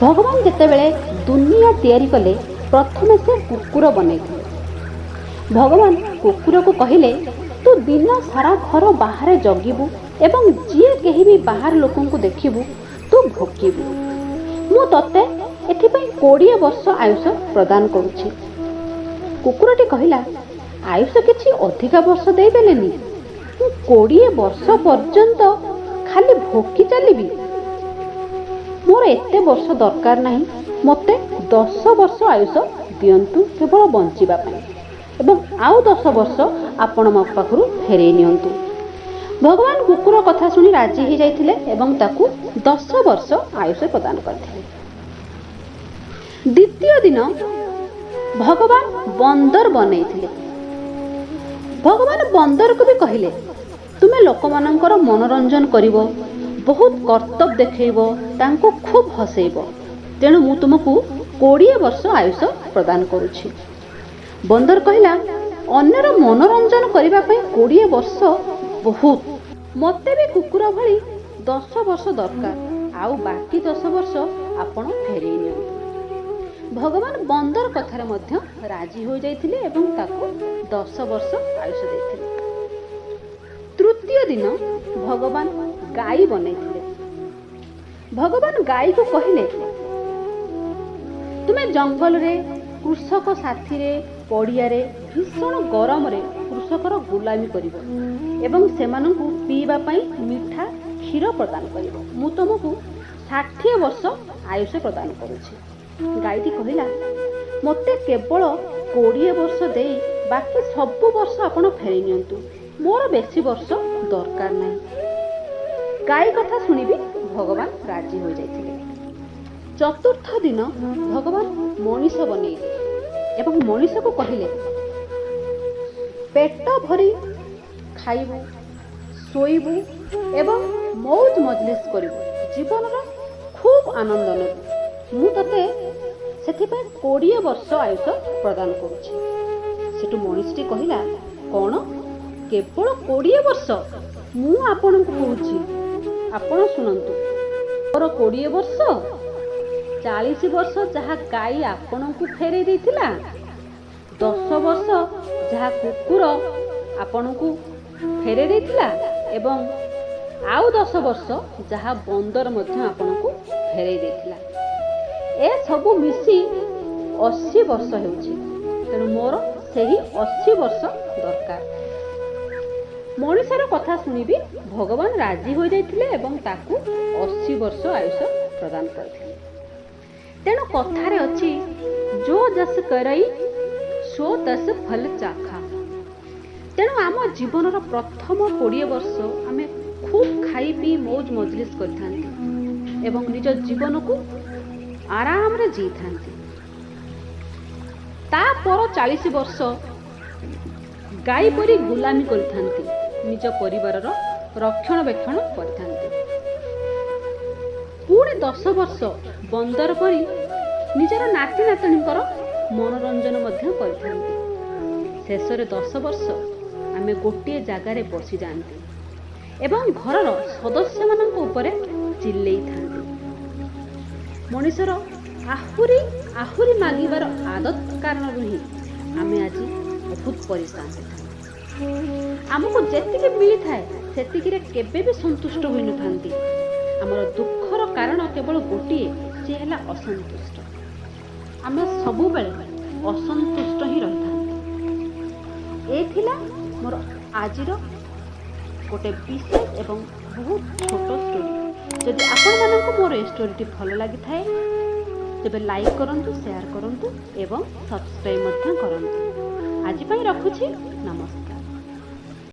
भगवान जेतेबेले दुनिया तैयारी कले प्रथमे से कुकुर बनैथिले। भगवान कुकुर को कहिले तू दिन सारा घर बाहर जगिबू एवं जी कहीं भी बाहर लोकन को देखिबू तू भोकिबू। मु तते एथिपई 20 वर्ष आयुष प्रदान करुछि। कुकुरटी कहिला आयुष किछि अधिका वर्ष दे देलेनी, मु 20 वर्ष पर्यंत खाली भोकी चलिबी। मोर एते वर्ष दरकार नहीं, मते 10 वर्ष आयुष दियंतु केवल बंचिबा पई एवं आउ 10 वर्ष आपण मो पाखरु फेरै नियंतु। भगवान कुकुर कथा सुनी राजी हो जाइथिले एवं ताकू 10 वर्ष आयुष प्रदान करथिले। द्वितीय दिन भगवान बंदर बनैथिले। भगवान बंदर को भी कहिले तुमे लोक मानकर मनोरंजन करिवो, बहुत कर्तव्य देखैबो, तांको खूब हसैबो, तेणु मु तुमको 20 वर्ष आयुष प्रदान करुछि। बंदर कहिला अन्यर मनोरंजन करिबा पई 20 वर्ष बहुत, मते भी कुकुर भली 10 वर्ष दरकार, आउ बाकी 10 वर्ष आपण फेरै नियंतु। भगवान बंदर कथार मध्य राजी हो जाइथिले एवं ताको 10 वर्ष आयुष दैथिले। तृतीय दिन भगवान गाई बनैथिले। भगवान गाई को कहिले तुमे जंगल रे कृषक साथी रे पड़िया रे भीषण गरम रे कृषकर गुलामी करिवो एवं सेमानंकु पीवा पई मीठा क्षीर प्रदान करिवो। मु तुमको 60 वर्ष आयुष प्रदान करुछि। गाईटी कहिला मते केवल 20 वर्ष देई बाकी सब वर्ष आपण फेरै नियंतु, मोर बेसी वर्ष दरकार नहीं। गाई कथा सुनिबी भगवान राजी हो जाइथिले। चतुर्थ दिन भगवान मनीष बनैले एवं मनीष को कहिले पेट भरी खाइबू, शोइबू एवं मौज मजलिस करिबू, जीवन खूब आनंद नेबू। मु तते सेथिपई 20 वर्ष आयुष प्रदान करुछि। सेटु मनीषटी कहिला कोन केवल 20 वर्ष? मु आपन को कहूछि, आपण सुनंतु, मोर 20 वर्ष 40 वर्ष जहा गाई आपण को फेरै दैथिला, 10 वर्ष जहा कुकुर आपण को फेरै दैथिला एवं आउ 10 वर्ष जहा बंदर मध्य आपण को फेरै दैथिला। ए सबु मिसी 80 वर्ष हेउछि, तेणु मोर सेही 80 वर्ष दरकार। मनीषर कथा सुनिबी भगवान राजी हो जाइथिले एवं ताकू 80 वर्ष आयुष प्रदान करथिले। तेणु कथारे अछि जो जस करई सो तस फल चाखा। तेणु आम जीवनर प्रथम 20 वर्ष आमे खूब खाई पी मौज मजलिस करथांती एवं निज जीवन को आराम रे जी थांती। ता पर 40 वर्ष गाई परी गुलामी करथांती, निज परिवारर रक्षणाबेक्षण करथांती। पुणी 10 वर्ष बंदर परी निजर नाती नातनींकर मनोरंजन मध्य करथांती। शेषरे 10 वर्ष आमे गोटे जगार बसी जाती एवं घरर सदस्य मानक उपरे चिल्लै थांती। मनीषर आहुरी आहुरी मागिबार आदत कारण ही आमे आज बहुत परेशान होता। आमको जेतिके मिली थाए सेतिके केबे भी संतुष्ट होई न थांती। हमर दुखर कारण केवल गोटिए, से हैला असंतुष्ट। आमे सबु बेले असंतुष्ट ही रही थांती। ए थिला मोर आजिर गोटे विशेष एवं बहुत छोट स्टोरी। जदि आपण मानक मोर ए स्टोरीटी भल लागि थाए तेबे लाइक करंतु, शेयर करंतु एवं सब्सक्राइब मध्य करंतु। आज पई रखुछि, नमस्कार।